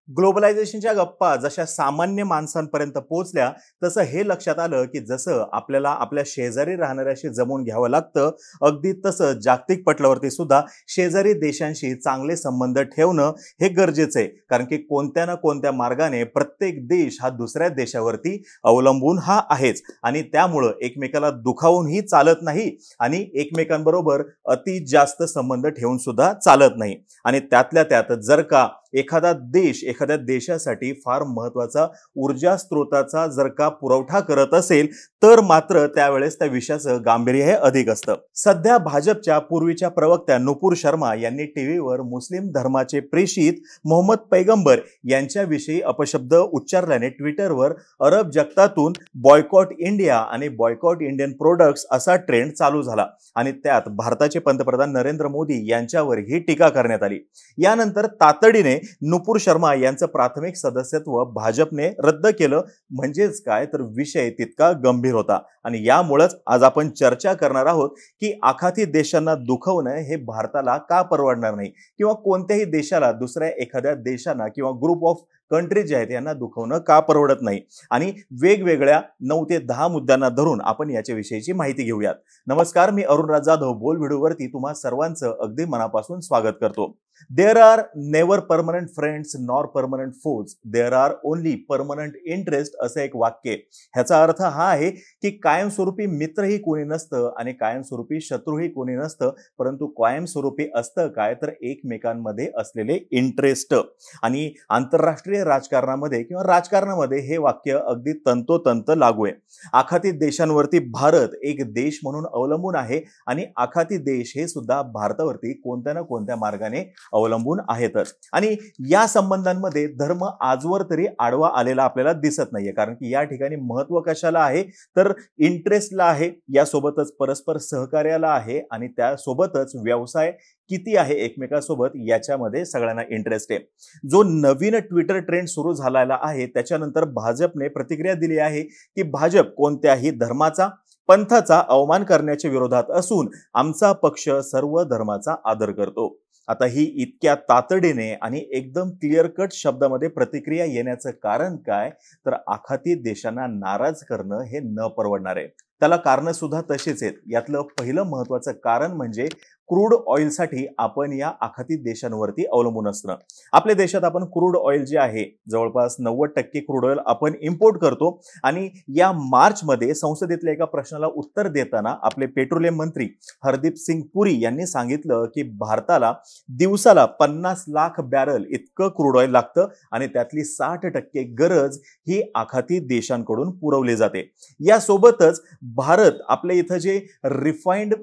ग्लोबलायझेशनच्या गप्पा जशा सामान्य माणसांपर्यंत पोहोचल्या तसं हे लक्षात आलं की जसं आपल्याला आपल्या शेजारी राहणाऱ्याशी जमून घ्यावं लागतं, अगदी तसं जागतिक पटलावरती सुद्धा शेजारी देशांशी चांगले संबंध ठेवणं हे गरजेचं आहे. कारण की कोणत्या ना कोणत्या मार्गाने प्रत्येक देश हा दुसऱ्या देशावरती अवलंबून हा आहेच आणि त्यामुळं एकमेकाला दुखावूनही चालत नाही आणि एकमेकांबरोबर अति जास्त संबंध ठेवून सुद्धा चालत नाही. आणि त्यातल्या त्यात जर का एखादा देश एखाद्या देशासाठी फार महत्वाचा ऊर्जा स्रोताचा जर का पुरवठा करत असेल तर मात्र त्यावेळेस त्या विषयाचं गांभीर्य हे अधिक असतं. सध्या भाजपच्या पूर्वीच्या प्रवक्त्या नुपूर शर्मा यांनी टीव्हीवर मुस्लिम धर्माचे प्रेषित मोहम्मद पैगंबर यांच्याविषयी अपशब्द उच्चारल्याने ट्विटरवर अरब जगतातून बॉयकॉट इंडिया आणि बॉयकॉट इंडियन प्रोडक्ट्स असा ट्रेंड चालू झाला आणि त्यात भारताचे पंतप्रधान नरेंद्र मोदी यांच्यावर ही टीका करण्यात आली. यानंतर तातडीने नुपूर शर्मा यांचं प्राथमिक सदस्यत्व भाजपने रद्द केलं. म्हणजेच काय तर विषय तितका गंभीर होता आणि यामुळेच आज आपण चर्चा करणार आहोत की आखाती देशांना दुखवणं हे भारताला का परवडणार नाही किंवा कोणत्याही देशाला दुसऱ्या एखाद्या देशांना किंवा ग्रुप ऑफ कंट्रीज जे आहेत यांना दुखवणं का परवडत नाही आणि वेगवेगळ्या 9 ते 10 मुद्द्यांना धरून आपण याच्याविषयीची माहिती घेऊयात. नमस्कार, मी अरुण राज जाधव बोल व्हिडिओवरती तुम्हा सर्वांचं अगदी मनापासून स्वागत करतो. There are never permanent friends nor permanent foes, there are only permanent interest असं एक वाक्य. ह्याचा अर्थ हा आहे की कायमस्वरूपी मित्रही कोणी नसतं आणि कायमस्वरूपी शत्रूही कोणी नसतं, परंतु कायमस्वरूपी असतं काय तर एकमेकांमध्ये असलेले इंटरेस्ट. आणि आंतरराष्ट्रीय राजकारणामध्ये किंवा राजकारणामध्ये हे वाक्य अगदी तंतोतंत लागू आहे. आखाती देशांवरती भारत एक देश म्हणून अवलंबून आहे आणि आखाती देश हे सुद्धा भारतावरती कोणत्या ना कोणत्या मार्गाने अवलंबून आहेतच. आणि या संबंधांमध्ये धर्म आजवर तरी आडवा आलेला आपल्याला दिसत नाहीये. कारण की या ठिकाणी महत्व कशाला आहे तर इंटरेस्टला आहे, यासोबतच परस्पर सहकार्याला आहे आणि त्यासोबतच व्यवसाय किती आहे एकमेकांसोबत याच्यामध्ये सगळ्यांना इंटरेस्ट आहे. जो नवीन ट्विटर ट्रेंड सुरू झालेला आहे त्याच्यानंतर भाजपने प्रतिक्रिया दिली आहे की भाजप कोणत्याही धर्माचा पंथाचा अवमान करण्याच्या विरोधात असून आमचा पक्ष सर्व धर्माचा आदर करतो. आता ही इतक्या तातडीने आणि एकदम क्लिअर कट शब्दामध्ये प्रतिक्रिया येण्याचं कारण काय तर आखाती देशांना नाराज करणं हे न परवडणार आहे. त्याला कारण सुद्धा तशीच आहेत. यातलं पहिलं महत्वाचं कारण म्हणजे क्रूड ऑइलसाठी आपण या आखाती देशांवरती अवलंबून असणं. आपल्या देशात आपण क्रूड ऑइल जे आहे जवळपास 90% क्रूड ऑइल आपण इम्पोर्ट करतो आणि या मार्चमध्ये संसदेतल्या एका प्रश्नाला उत्तर देताना आपले पेट्रोलियम मंत्री हरदीप सिंग पुरी यांनी सांगितलं की भारताला दिवसाला 50 लाख बॅरल इतकं क्रूड ऑइल लागतं आणि त्यातली 60% गरज ही आखाती देशांकडून पुरवली जाते. यासोबतच भारत आपल्या इथं जे रिफाइंड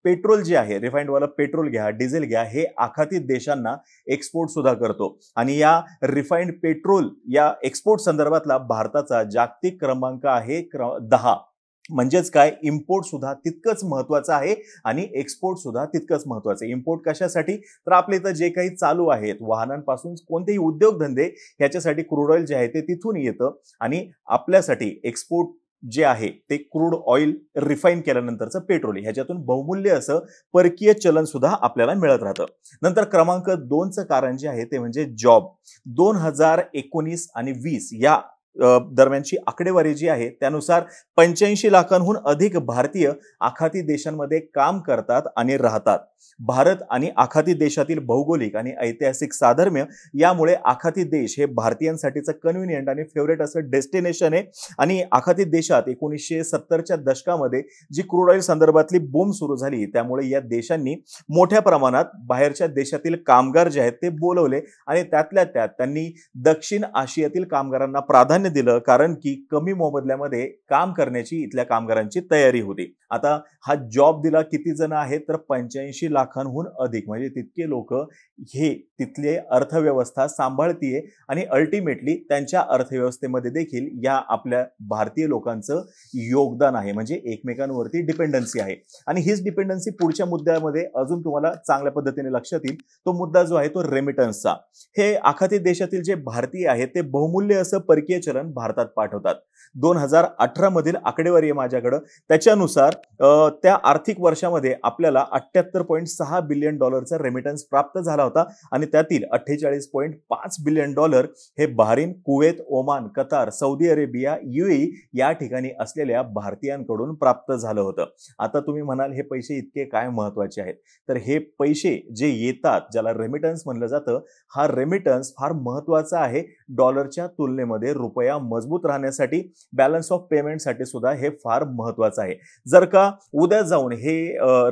पेट्रोल जे आहे, रिफाइंड वाला पेट्रोल घ्या, डिझेल घ्या, हे आखाती देशांना एक्सपोर्ट सुद्धा करतो आणि या रिफाइंड पेट्रोल या एक्सपोर्ट संदर्भातला भारताचा जागतिक क्रमांक आहे 10. म्हणजेच काय, इम्पोर्ट सुद्धा तितकंच महत्वाचं आहे आणि एक्सपोर्ट सुद्धा तितकंच महत्वाचं आहे. इम्पोर्ट कशासाठी तर आपल्या इथं जे काही चालू आहेत वाहनांपासून कोणतेही उद्योगधंदे ह्याच्यासाठी क्रूड ऑइल जे आहे ते तिथून येतं आणि आपल्यासाठी एक्सपोर्ट जे आहे ते क्रूड ऑइल रिफाईन केल्यानंतरचं पेट्रोल ह्याच्यातून बहुमूल्य असं परकीय चलन सुद्धा आपल्याला मिळत राहतं. नंतर क्रमांक 2चं कारण जे आहे ते म्हणजे जॉब. 2019 आणि 20 या दरम्यानची आकडेवारी जी आहे त्यानुसार 85 लाखांहून अधिक भारतीय आखाती देशांमध्ये काम करतात आणि राहतात. भारत आणि आखाती देशातील भौगोलिक आणि ऐतिहासिक साधर्म्य यामुळे आखाती देश हे भारतीयांसाठीचं कन्व्हिनियंट आणि फेवरेट असं डेस्टिनेशन आहे. आणि आखाती देशात 1970च्या दशकामध्ये जी क्रूड ऑइल संदर्भातली बूम सुरू झाली त्यामुळे या देशांनी मोठ्या प्रमाणात बाहेरच्या देशातील कामगार जे आहेत ते बोलवले आणि त्यातल्या त्यात त्यांनी दक्षिण आशियातील कामगारांना प्राधान्य दिलं कारण की कमी मोबदल्यामध्ये काम करण्याची इथल्या कामगारांची तयारी होती. आता हा जॉब दिला किती जण आहेत तर 85 लाखांहून अधिक, म्हणजे तितके लोक हे तिथले अर्थव्यवस्था सांभाळतीये आणि अल्टिमेटली त्यांच्या अर्थव्यवस्थेमध्ये देखील या आपल्या भारतीय लोकांचं योगदान आहे. म्हणजे एकमेकांवरती डिपेंडन्सी आहे आणि हीच डिपेंडन्सी पुढच्या मुद्द्यामध्ये अजून तुम्हाला चांगल्या पद्धतीने लक्षात येईल. तो मुद्दा जो आहे तो रेमिटन्सचा. हे आखाती देशातील जे भारतीय आहेत ते बहुमूल्य असं परकीय चलन भारतात पाठवतात. 2018 मधील आकडेवारी आहे माझ्याकडे. त्याच्यानुसार त्या आर्थिक वर्षामध्ये आपल्याला $78.6 बिलियन रेमिटन्स प्राप्त झाला होता आणि त्यातील $48.5 बिलियन हे Bahrain, Kuwait, Oman, Qatar, Saudi Arabia, UAE या ठिकाणी असलेल्या भारतीयांकडून प्राप्त झालं होतं. आता तुम्ही म्हणाल हे पैसे इतके काय महत्वाचे आहेत? तर हे पैसे जे येतात, ज्याला रेमिटन्स म्हणलं जातं, हा रेमिटन्स फार महत्वाचा आहे. डॉलरच्या तुलनेमध्ये रुपया मजबूत राहण्यासाठी, बॅलन्स ऑफ पेमेंटसाठी सुद्धा हे फार महत्वाचं आहे. जर का उद्या जाऊन हे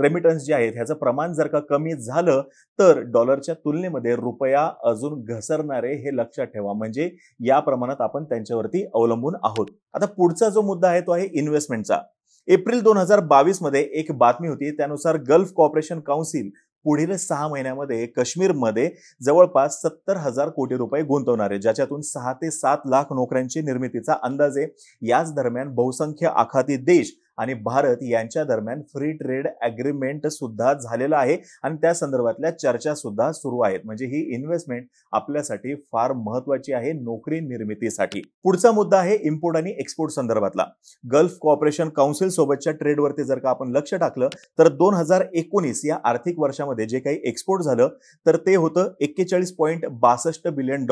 रेमिटन्स जे आहेत ह्याचं प्रमाण जर का कमी झालं तर डॉलरच्या तुलनेमध्ये रुपया अजून घसरणारे हे लक्षात ठेवा. म्हणजे या प्रमाणात आपण त्यांच्यावरती अवलंबून आहोत. आता पुढचा जो मुद्दा आहे तो आहे इन्व्हेस्टमेंटचा. एप्रिल 2022 मध्ये एक बातमी होती, त्यानुसार गल्फ कॉर्पोरेशन काउन्सिल पुढील 6 महिन्यामध्ये काश्मीरमध्ये जवळपास 70,000 कोटी रुपये गुंतवणार आहे, ज्याच्यातून 6 ते 7 लाख नोकऱ्यांची निर्मितीचा अंदाज आहे. याच दरम्यान बहुसंख्य आखाती देश आणि भारत यांच्या दरम्यान फ्री ट्रेड अग्रीमेंट सुद्धा झालेला आहे आणि त्या संदर्भातल्या चर्चा सुद्धा सुरू आहेत. म्हणजे ही इन्व्हेस्टमेंट आपल्यासाठी फार महत्वाची आहे नोकरी निर्मितीसाठी. पुढचा मुद्दा आहे इम्पोर्ट आणि एक्सपोर्ट संदर्भातला. गल्फ कॉर्पोरेशन काउन्सिल सोबतच्या ट्रेडवरती जर का आपण लक्ष टाकलं तर 2019 या आर्थिक वर्षामध्ये जे काही एक्सपोर्ट झालं तर ते होतं $41.62 बिलियन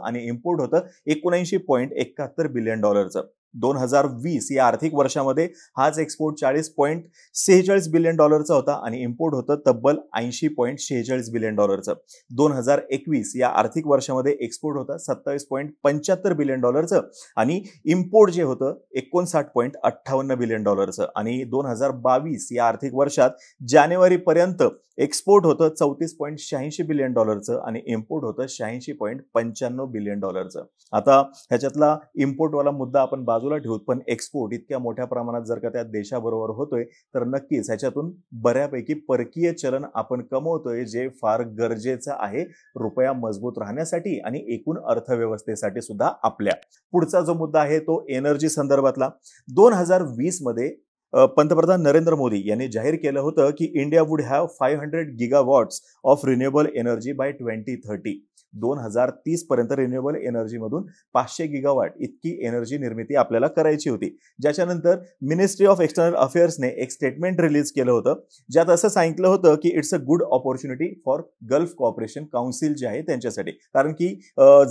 आणि इम्पोर्ट होतं $79.71 बिलियन. 2020 या आर्थिक वर्षामध्ये हाच एक्सपोर्ट $40.46 बिलियन होता आणि इम्पोर्ट होतं तब्बल $80.46 बिलियन. 2021 या आर्थिक वर्षामध्ये एक्सपोर्ट होता $27.75 बिलियन आणि इम्पोर्ट जे होतं $59.58 बिलियन. आणि 2022 या आर्थिक वर्षात जानेवारी पर्यंत एक्सपोर्ट होतं $34.86 बिलियन आणि इम्पोर्ट होतं $86.95 बिलियन. आता ह्याच्यातला इम्पोर्टवाला मुद्दा आपण बाजूला ठेवूत, पण एक्सपोर्ट इतक्या मोठ्या प्रमाणात जर का त्या देशाबरोबर होतोय तर नक्कीच ह्याच्यातून बऱ्यापैकी परकीय चलन आपण कमवतोय, जे फार गरजेचं आहे रुपया मजबूत राहण्यासाठी आणि एकूण अर्थव्यवस्थेसाठी सुद्धा आपल्या. पुढचा जो मुद्दा आहे तो एनर्जी संदर्भातला. 2020 मध्ये पंतप्रधान नरेंद्र मोदी यांनी जाहीर केलं होतं की India would have 500 gigawatts of renewable energy by 2030. 2030 पर्यंत रिन्युएबल एनर्जी मधून 500 गिगावॉट इतकी एनर्जी निर्मिती आपल्याला करायची होती. ज्याच्यानंतर मिनिस्ट्री ऑफ एक्सटर्नल अफेअर्सने एक स्टेटमेंट रिलीज केलं होतं, ज्यात असं सांगितलं होतं की it's a good opportunity for gulf corporation council जे आहे त्यांच्यासाठी. कारण की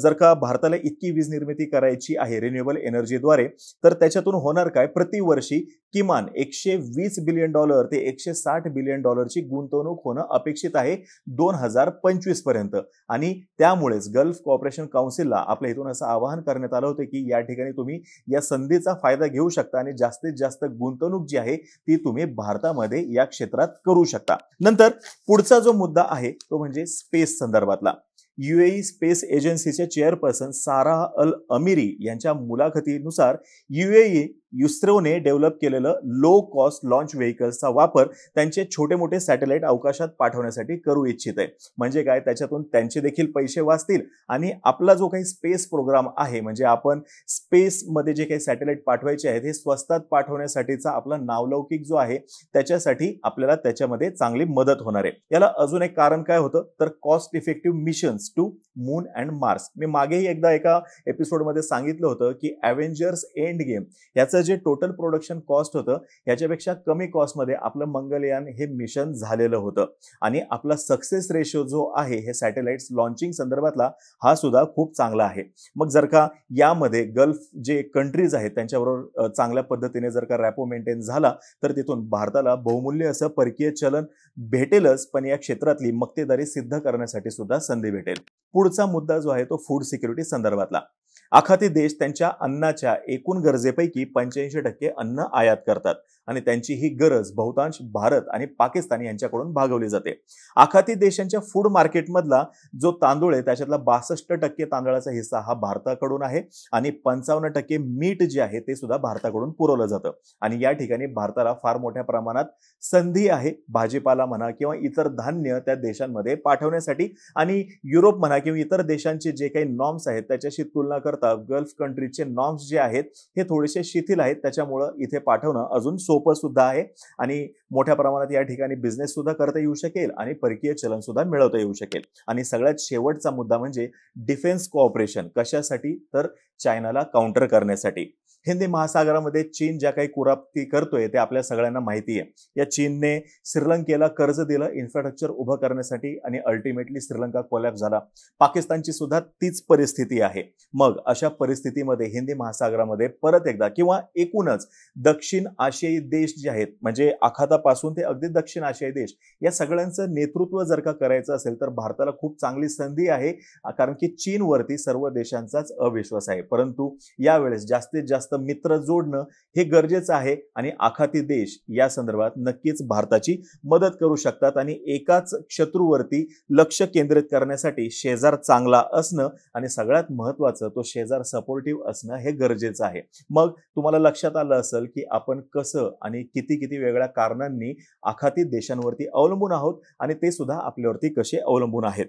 जर का भारताला इतकी वीज निर्मिती करायची आहे रिन्युएबल एनर्जीद्वारे तर त्याच्यातून होणार काय, प्रतिवर्षी किमान $120 बिलियन ते $160 बिलियन गुंतवणूक होणं अपेक्षित आहे 2025 पर्यंत. आणि त्यामुळेच गल्फ कॉर्पोरेशन काउन्सिलला आपल्या इथून असं आवाहन करण्यात आलं होतं की या ठिकाणी तुम्ही या संधीचा फायदा घेऊ शकता आणि जास्तीत जास्त गुंतवणूक जी आहे ती तुम्ही भारतामध्ये या क्षेत्रात करू शकता. नंतर पुढचा जो मुद्दा आहे तो म्हणजे स्पेस संदर्भातला. UAE स्पेस एजन्सीचे चेअरपर्सन सारा अल अमिरी यांच्या मुलाखतीनुसार UAE युस्रोने डेव्हलप केलेलं लो कॉस्ट लॉन्च व्हेकल्सचा वापर त्यांचे छोटे मोठे सॅटेलाइट अवकाशात पाठवण्यासाठी करू इच्छित आहे. म्हणजे काय, त्याच्यातून त्यांचे देखील पैसे वाचतील आणि आपला जो काही स्पेस प्रोग्राम आहे, म्हणजे आपण स्पेस मध्ये जे काही सॅटेलाइट पाठवायचे आहेत हे स्वस्तात पाठवण्यासाठीचा आपला नावलौकिक जो आहे त्याच्यासाठी आपल्याला त्याच्यामध्ये चांगली मदत होणार आहे. याला अजून एक कारण काय होतं तर cost effective missions to moon and Mars. मी मागेही एकदा एका एपिसोडमध्ये सांगितलं होतं की अव्हेंजर्स एंड गेम याचं जे टोटल प्रोडक्शन कॉस्ट होतं याच्यापेक्षा कमी कॉस्टमध्ये आपलं मंगलयान हे मिशन झालेलं होतं आणि आपला सक्सेस रेशो जो आहे हे सॅटेलाइट्स लॉन्चिंग संदर्भातला हा सुद्धा खूप चांगला आहे. मग जर का यामध्ये गल्फ जे कंट्रीज आहेत त्यांच्याबरोबर चांगल्या पद्धतीने जर का रॅपो मेंटेन झाला तर तिथून भारताला बहुमूल्य असं परकीय चलन भेटेलच, पण या क्षेत्रातली मक्तेदारी सिद्ध करण्यासाठी सुद्धा संधी भेटेल. पुढचा मुद्दा जो आहे तो फूड सिक्युरिटी संदर्भातला. आखाती देश त्यांच्या अन्नाच्या एकूण गरजेपैकी 85% अन्न आयात करतात आणि त्यांची ही गरज बहुतांश भारत आणि पाकिस्तान यांच्याकडून भागवली जाते. आखाती देशांच्या फूड मार्केटमधला जो तांदूळ आहे त्याच्यातला 62% तांदळाचा हिस्सा हा भारताकडून आहे आणि 55% मीठ जे आहे ते सुद्धा भारताकडून पुरवलं जातं. आणि या ठिकाणी भारताला फार मोठ्या प्रमाणात संधी आहे भाजीपाला म्हणा किंवा इतर धान्य त्या देशांमध्ये पाठवण्यासाठी. आणि युरोप म्हणा किंवा इतर देशांचे जे काही नॉर्म्स आहेत त्याच्याशी तुलना करता गल्फ कंट्रीचे नॉर्म्स जे आहेत हे थोडेसे शिथिल आहेत, त्याच्यामुळे इथे पाठवणं अजून सोपं सोपं सुद्धा आहे आणि मोठ्या प्रमाणात या ठिकाणी बिझनेस सुद्धा करता येऊ शकेल आणि परकीय चलन सुद्धा मिळवता येऊ शकेल. आणि सगळ्यात शेवटचा मुद्दा म्हणजे डिफेन्स कोऑपरेशन. कशासाठी? तर चायनाला काउंटर करण्यासाठी. हिंदी महासागरामध्ये चीन ज्या काही कुरापती करतोय ते आपल्या सगळ्यांना माहिती आहे. या चीनने श्रीलंकेला कर्ज दिलं इन्फ्रास्ट्रक्चर उभं करण्यासाठी आणि अल्टिमेटली श्रीलंका कोलॅप्स झाला. पाकिस्तानची सुद्धा तीच परिस्थिती आहे. मग अशा परिस्थितीमध्ये हिंदी महासागरामध्ये परत एकदा किंवा एकूणच दक्षिण आशियाई देश जे आहेत म्हणजे आखातापासून ते अगदी दक्षिण आशियाई देश या सगळ्यांचं नेतृत्व जर का करायचं असेल तर भारताला खूप चांगली संधी आहे. कारण की चीनवरती सर्व देशांचाच अविश्वास आहे. परंतु यावेळेस जास्तीत जास्त मित्र जोडणं हे गरजेचं आहे आणि आखाती देश या संदर्भात नक्कीच भारताची मदत करू शकतात आणि एकाच शत्रूवरती लक्ष केंद्रित करण्यासाठी शेजार चांगला असणं आणि सगळ्यात महत्त्वाचं तो शेजार सपोर्टिव्ह असणं हे गरजेचं आहे. मग तुम्हाला लक्षात आलं असेल की आपण कसं आणि किती किती वेगळ्या कारणांनी आखाती देशांवरती अवलंबून आहोत आणि ते सुद्धा आपल्यावरती कसे अवलंबून आहेत.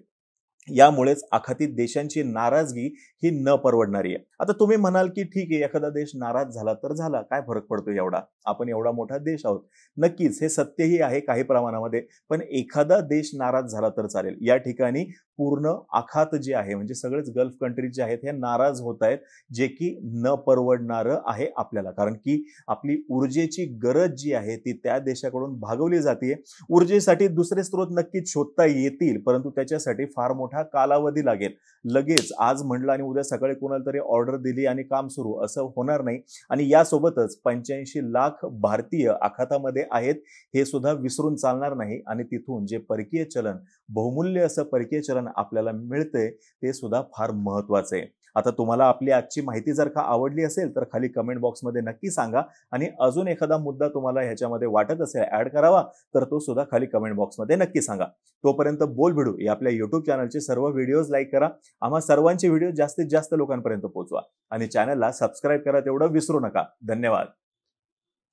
यामुळेच आखाती देशांची नाराजगी ही न परवडणारी आहे. आता तुम्ही म्हणाल की ठीक आहे एखादा देश नाराज झाला तर झाला, काय फरक पडतो एवढा, आपण एवढा मोठा देश आहोत. नक्कीच हे सत्यही आहे काही प्रमाणामध्ये, पण एखादा देश नाराज झाला तर चालेल. या ठिकाणी पूर्ण आखात जे आहे म्हणजे सगळेच गल्फ कंट्रीज जे आहेत हे नाराज होत आहेत, जे की न परवडणारं आहे आपल्याला. कारण की आपली ऊर्जेची गरज जी आहे ती त्या देशाकडून भागवली जाते. ऊर्जेसाठी दुसरे स्रोत नक्कीच शोधता येतील, परंतु त्याच्यासाठी फार मोठा कालावधी लागेल. लगेच आज म्हणलं आणि उद्या सकाळी कोणाला तरी ऑर्डर दिली आणि काम सुरू असं होणार नाही. आणि यासोबतच 85 लाख भारतीय आखातामध्ये आहेत हे सुद्धा विसरून चालणार नाही. आणि तिथून जे परकीय चलन बहुमूल्य असं परकीय चलन आपल्याला मिळते ते सुद्धा फार महत्वाचं आहे. आता तुम्हाला आपली आजची माहिती जर का आवडली असेल तर खाली कमेंट बॉक्समध्ये नक्की सांगा आणि अजून एखादा मुद्दा तुम्हाला ह्याच्यामध्ये वाटत असेल ऍड करावा तर तो सुद्धा खाली कमेंट बॉक्समध्ये नक्की सांगा. तोपर्यंत बोल भिडू या आपल्या युट्यूब चॅनलचे सर्व व्हिडिओज लाईक करा. आम्हा सर्वांचे व्हिडिओ जास्तीत जास्त लोकांपर्यंत पोहोचवा आणि चॅनलला सबस्क्राईब करा तेवढं विसरू नका. धन्यवाद.